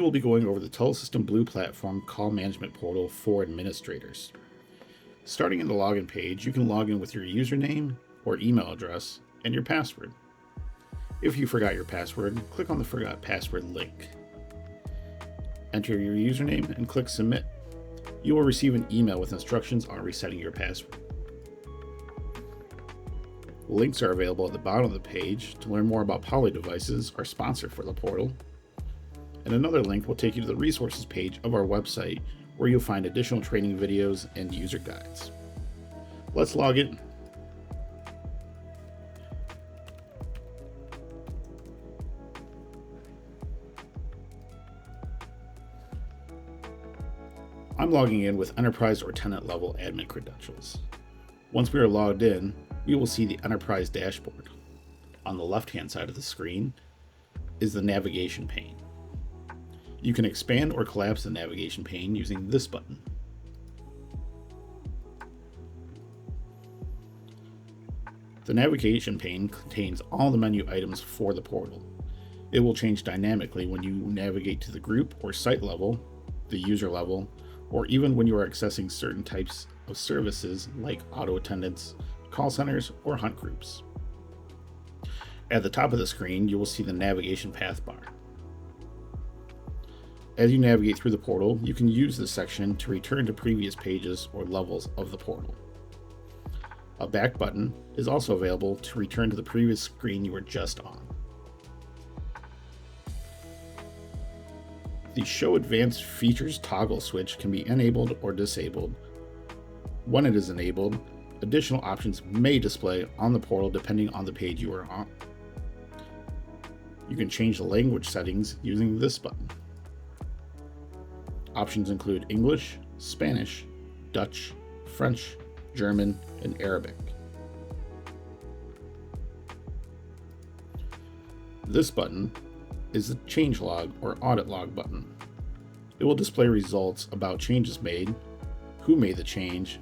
will be going over the Telesystem Blue Platform Call Management Portal for administrators. Starting in the login page, you can log in with your username or email address and your password. If you forgot your password, click on the Forgot Password link. Enter your username and click Submit. You will receive an email with instructions on resetting your password. Links are available at the bottom of the page to learn more about Poly Devices, our sponsor for the portal. And another link will take you to the resources page of our website, where you'll find additional training videos and user guides. Let's log in. I'm logging in with enterprise or tenant level admin credentials. Once we are logged in, we will see the enterprise dashboard. On the left-hand side of the screen is the navigation pane. You can expand or collapse the navigation pane using this button. The navigation pane contains all the menu items for the portal. It will change dynamically when you navigate to the group or site level, the user level, or even when you are accessing certain types of services like auto attendants, call centers, or hunt groups. At the top of the screen, you will see the navigation path bar. As you navigate through the portal, you can use this section to return to previous pages or levels of the portal. A back button is also available to return to the previous screen you were just on. The Show Advanced Features toggle switch can be enabled or disabled. When it is enabled, additional options may display on the portal depending on the page you are on. You can change the language settings using this button. Options include English, Spanish, Dutch, French, German, and Arabic. This button is the change log or audit log button. It will display results about changes made, who made the change,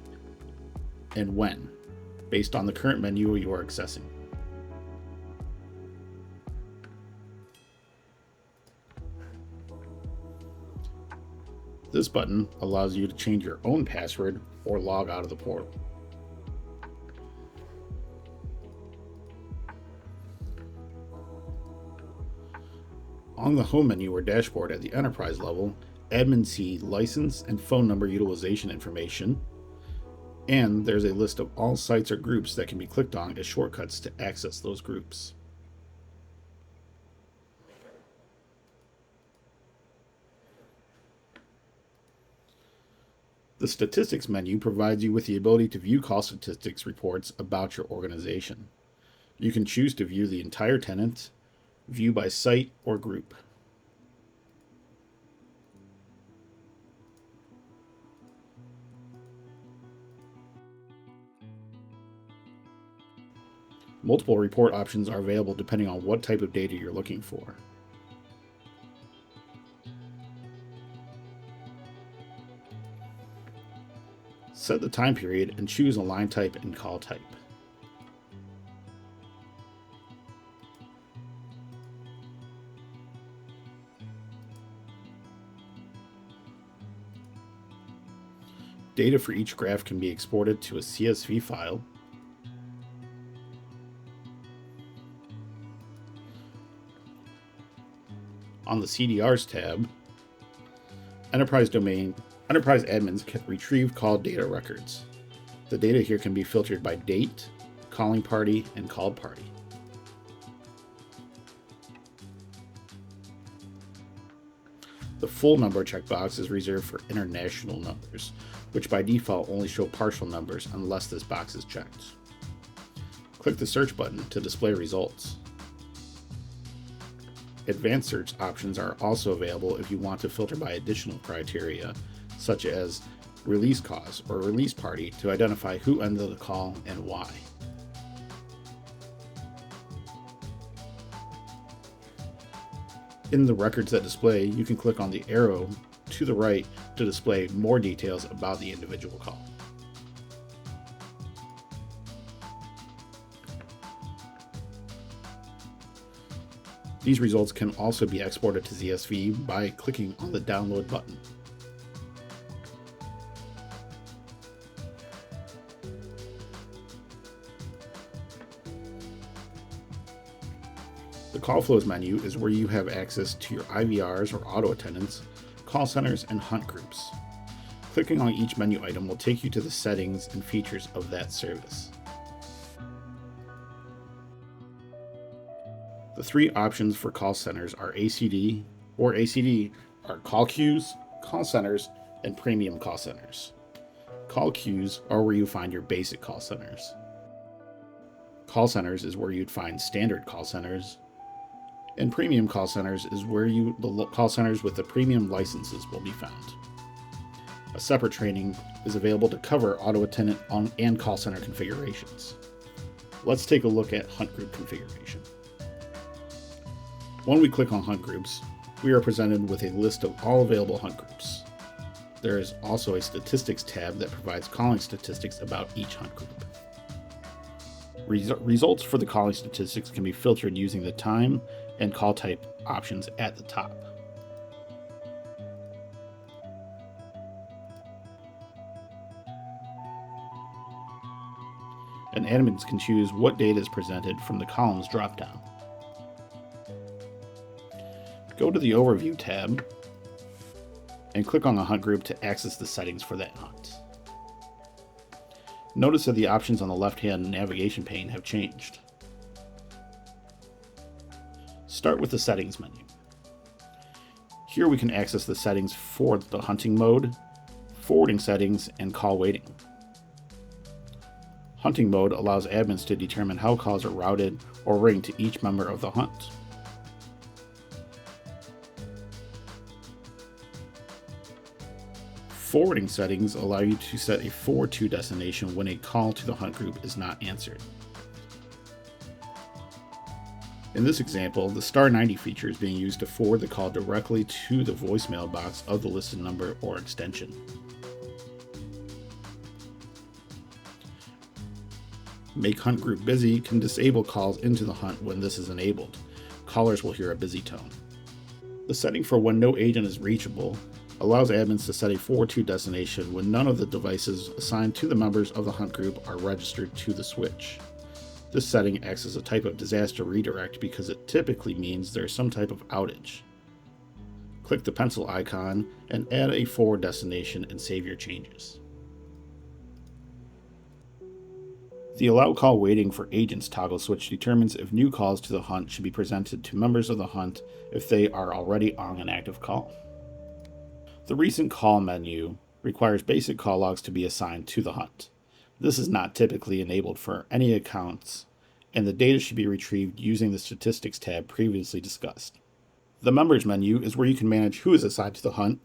and when, based on the current menu you are accessing. This button allows you to change your own password or log out of the portal. On the home menu or dashboard at the enterprise level, admins see license and phone number utilization information, and there's a list of all sites or groups that can be clicked on as shortcuts to access those groups. The Statistics menu provides you with the ability to view call statistics reports about your organization. You can choose to view the entire tenant, view by site or group. Multiple report options are available depending on what type of data you're looking for. Set the time period and choose a line type and call type. Data for each graph can be exported to a CSV file. On the CDRs tab, Enterprise admins can retrieve call data records. The data here can be filtered by date, calling party, and called party. The full number checkbox is reserved for international numbers, which by default only show partial numbers unless this box is checked. Click the search button to display results. Advanced search options are also available if you want to filter by additional criteria, such as release cause or release party, to identify who ended the call and why. In the records that display, you can click on the arrow to the right to display more details about the individual call. These results can also be exported to CSV by clicking on the download button. The call flows menu is where you have access to your IVRs or auto attendants, call centers, and hunt groups. Clicking on each menu item will take you to the settings and features of that service. The three options for call centers are ACD or ACD are call queues, call centers, and premium call centers. Call queues are where you find your basic call centers. Call centers is where you'd find standard call centers. And premium call centers is where the call centers with the premium licenses will be found. A separate training is available to cover auto attendant and call center configurations. Let's take a look at hunt group configuration. When we click on hunt groups, we are presented with a list of all available hunt groups. There is also a statistics tab that provides calling statistics about each hunt group. Results for the calling statistics can be filtered using the time and call type options at the top. And admins can choose what data is presented from the columns dropdown. Go to the Overview tab and click on the hunt group to access the settings for that hunt. Notice that the options on the left-hand navigation pane have changed. Start with the Settings menu. Here we can access the settings for the hunting mode, forwarding settings, and call waiting. Hunting mode allows admins to determine how calls are routed or ring to each member of the hunt. Forwarding settings allow you to set a forward to destination when a call to the hunt group is not answered. In this example, the *90 feature is being used to forward the call directly to the voicemail box of the listed number or extension. Make hunt group busy can disable calls into the hunt when this is enabled. Callers will hear a busy tone. The setting for when no agent is reachable allows admins to set a forward to destination when none of the devices assigned to the members of the hunt group are registered to the switch. This setting acts as a type of disaster redirect because it typically means there is some type of outage. Click the pencil icon and add a forward destination and save your changes. The Allow Call Waiting for Agents toggle switch determines if new calls to the hunt should be presented to members of the hunt if they are already on an active call. The Recent Call menu requires basic call logs to be assigned to the hunt. This is not typically enabled for any accounts, and the data should be retrieved using the Statistics tab previously discussed. The Members menu is where you can manage who is assigned to the hunt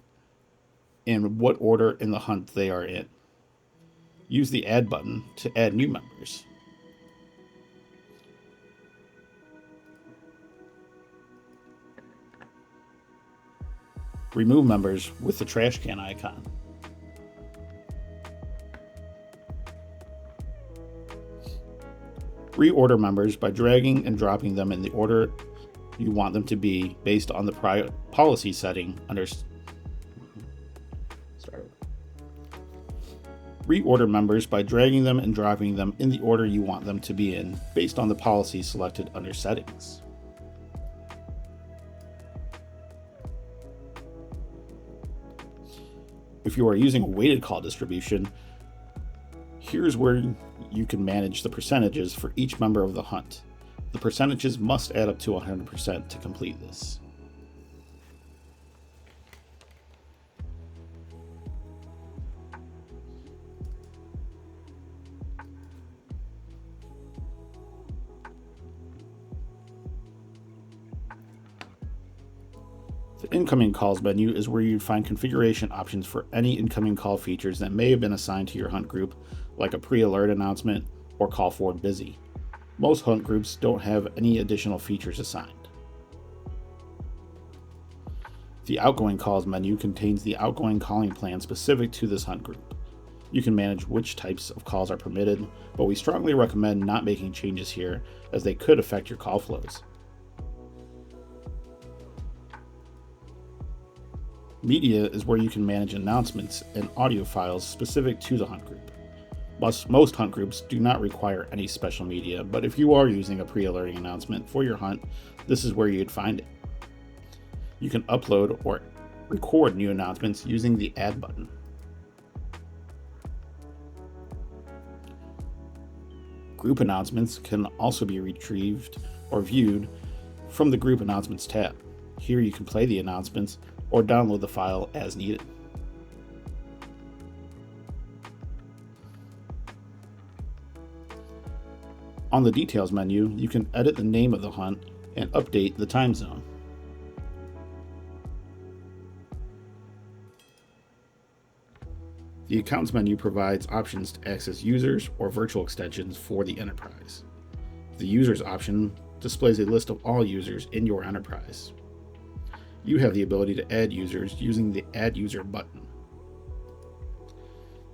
and what order in the hunt they are in. Use the Add button to add new members. Remove members with the trash can icon. Reorder members by dragging and dropping them in the order you want them to be based on the policy setting under. Reorder members by dragging them and dropping them in the order you want them to be in based on the policy selected under Settings. If you are using a weighted call distribution, here's where you can manage the percentages for each member of the hunt. The percentages must add up to 100% to complete this. The Incoming Calls menu is where you'd find configuration options for any incoming call features that may have been assigned to your hunt group, like a pre-alert announcement or call forward busy. Most hunt groups don't have any additional features assigned. The Outgoing Calls menu contains the outgoing calling plan specific to this hunt group. You can manage which types of calls are permitted, but we strongly recommend not making changes here as they could affect your call flows. Media is where you can manage announcements and audio files specific to the hunt group. Most hunt groups do not require any special media, but if you are using a pre-alerting announcement for your hunt, this is where you'd find it. You can upload or record new announcements using the Add button. Group announcements can also be retrieved or viewed from the Group Announcements tab. Here you can play the announcements or download the file as needed. On the Details menu, you can edit the name of the hunt and update the time zone. The Accounts menu provides options to access users or virtual extensions for the enterprise. The Users option displays a list of all users in your enterprise. You have the ability to add users using the Add User button.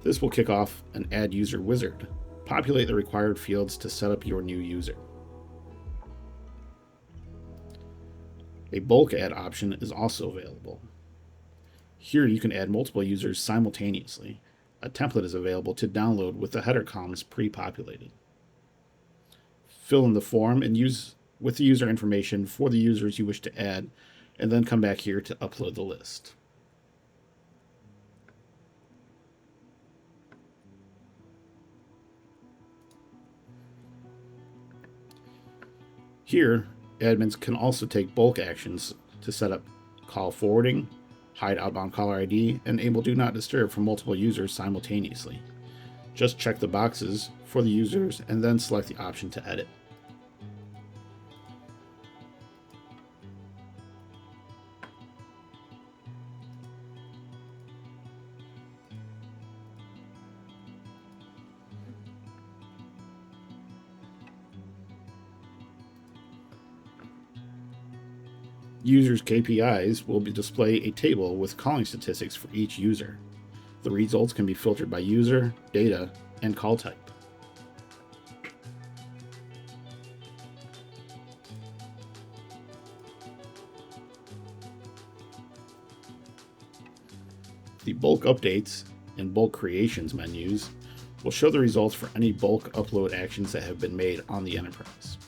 This will kick off an Add User wizard. Populate the required fields to set up your new user. A bulk add option is also available. Here you can add multiple users simultaneously. A template is available to download with the header columns pre-populated. Fill in the form and use with the user information for the users you wish to add, and then come back here to upload the list. Here, admins can also take bulk actions to set up call forwarding, hide outbound caller ID, and enable Do Not Disturb for multiple users simultaneously. Just check the boxes for the users and then select the option to edit. Users' KPIs will display a table with calling statistics for each user. The results can be filtered by user, data, and call type. The Bulk Updates and Bulk Creations menus will show the results for any bulk upload actions that have been made on the enterprise.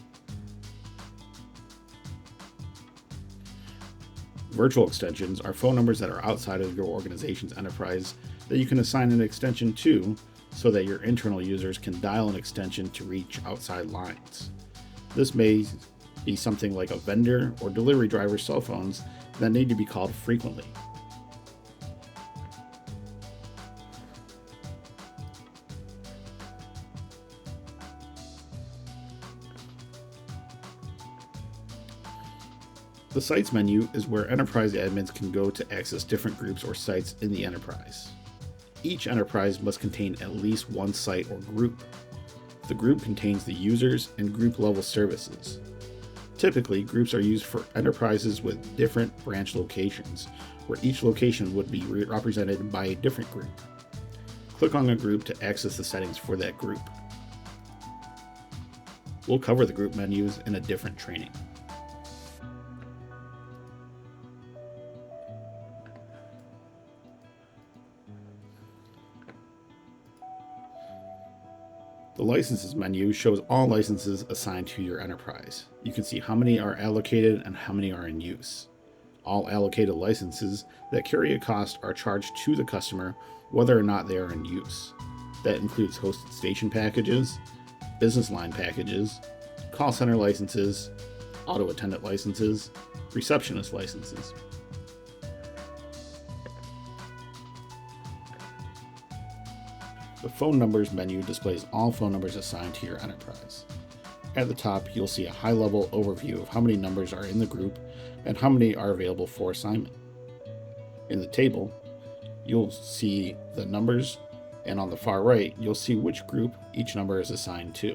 Virtual extensions are phone numbers that are outside of your organization's enterprise that you can assign an extension to so that your internal users can dial an extension to reach outside lines. This may be something like a vendor or delivery driver cell phones that need to be called frequently. The Sites menu is where enterprise admins can go to access different groups or sites in the enterprise. Each enterprise must contain at least one site or group. The group contains the users and group level services. Typically, groups are used for enterprises with different branch locations, where each location would be represented by a different group. Click on a group to access the settings for that group. We'll cover the group menus in a different training. The Licenses menu shows all licenses assigned to your enterprise. You can see how many are allocated and how many are in use. All allocated licenses that carry a cost are charged to the customer whether or not they are in use. That includes hosted station packages, business line packages, call center licenses, auto attendant licenses, receptionist licenses. The Phone Numbers menu displays all phone numbers assigned to your enterprise. At the top, you'll see a high-level overview of how many numbers are in the group and how many are available for assignment. In the table, you'll see the numbers, and on the far right, you'll see which group each number is assigned to.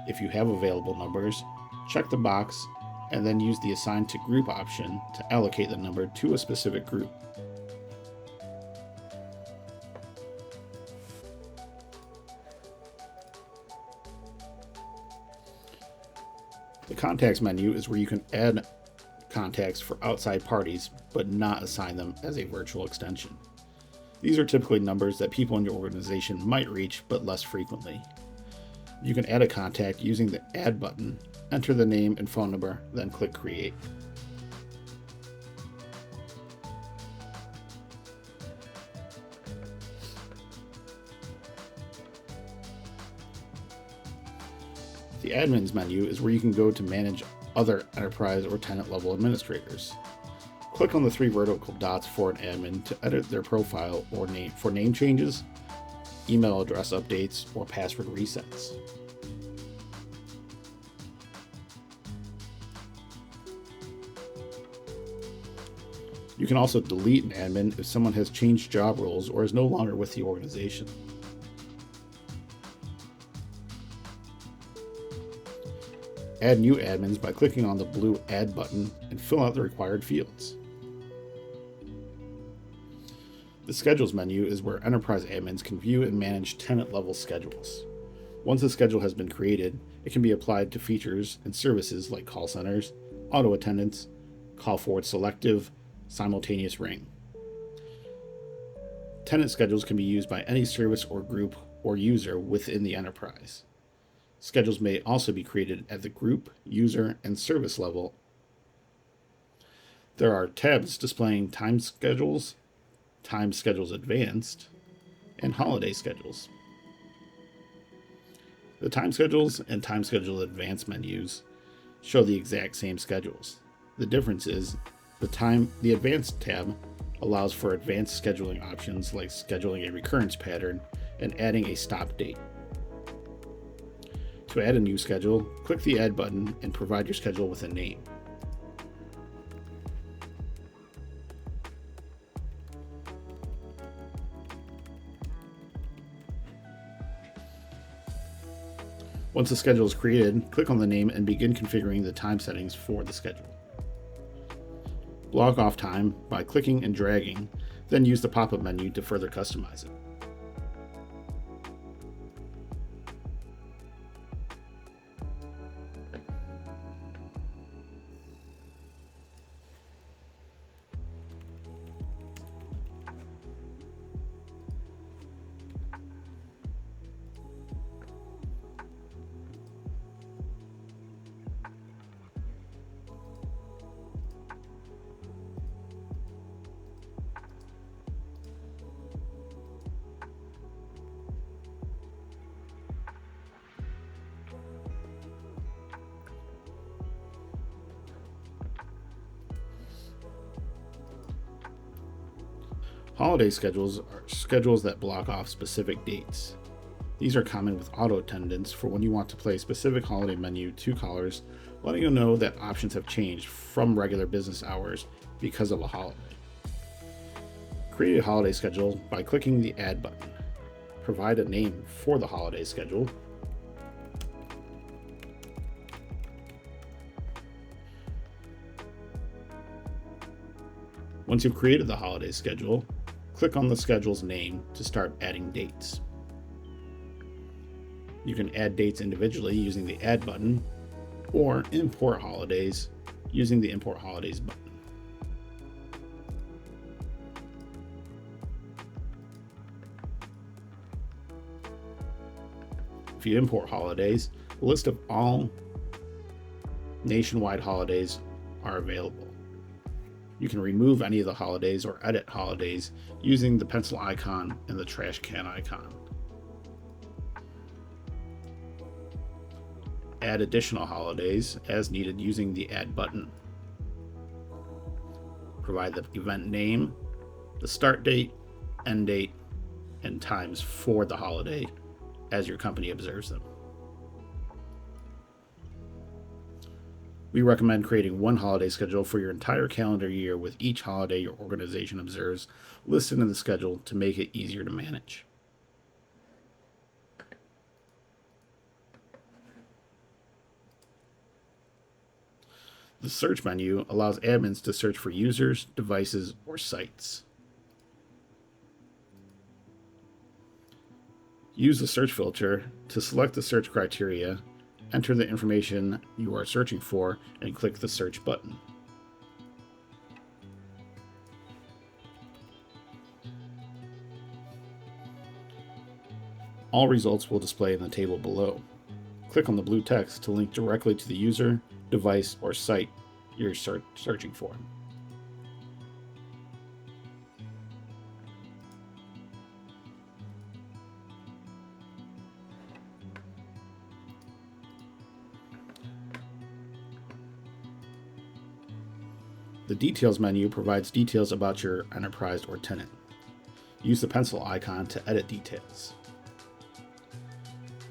If you have available numbers, check the box and then use the Assign to Group option to allocate the number to a specific group. The Contacts menu is where you can add contacts for outside parties, but not assign them as a virtual extension. These are typically numbers that people in your organization might reach, but less frequently. You can add a contact using the Add button, enter the name and phone number, then click Create. The Admins menu is where you can go to manage other enterprise or tenant level administrators. Click on the three vertical dots for an admin to edit their profile or name changes, email address updates, or password resets. You can also delete an admin if someone has changed job roles or is no longer with the organization. Add new admins by clicking on the blue Add button and fill out the required fields. The Schedules menu is where enterprise admins can view and manage tenant-level schedules. Once a schedule has been created, it can be applied to features and services like call centers, auto attendance, call forward selective, simultaneous ring. Tenant schedules can be used by any service or group or user within the enterprise. Schedules may also be created at the group, user, and service level. There are tabs displaying time schedules advanced, and holiday schedules. The time schedules and time schedule advanced menus show the exact same schedules. The difference is the advanced tab allows for advanced scheduling options like scheduling a recurrence pattern and adding a stop date. To add a new schedule, click the Add button and provide your schedule with a name. Once the schedule is created, click on the name and begin configuring the time settings for the schedule. Block off time by clicking and dragging, then use the pop-up menu to further customize it. Holiday schedules are schedules that block off specific dates. These are common with auto attendance for when you want to play a specific holiday menu to callers, letting them know that options have changed from regular business hours because of a holiday. Create a holiday schedule by clicking the Add button. Provide a name for the holiday schedule. Once you've created the holiday schedule, click on the schedule's name to start adding dates. You can add dates individually using the Add button, or import holidays using the Import Holidays button. If you import holidays, a list of all nationwide holidays are available. You can remove any of the holidays or edit holidays using the pencil icon and the trash can icon. Add additional holidays as needed using the Add button. Provide the event name, the start date, end date, and times for the holiday as your company observes them. We recommend creating one holiday schedule for your entire calendar year with each holiday your organization observes listed in the schedule to make it easier to manage. The search menu allows admins to search for users, devices, or sites. Use the search filter to select the search criteria, enter the information you are searching for, and click the search button. All results will display in the table below. Click on the blue text to link directly to the user, device, or site you're searching for. The Details menu provides details about your enterprise or tenant. Use the pencil icon to edit details.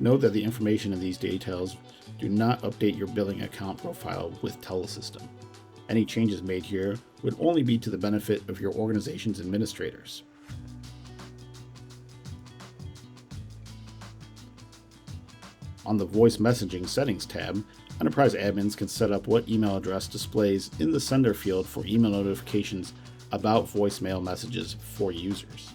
Note that the information in these details do not update your billing account profile with Telesystem. Any changes made here would only be to the benefit of your organization's administrators. On the Voice Messaging Settings tab, enterprise admins can set up what email address displays in the sender field for email notifications about voicemail messages for users.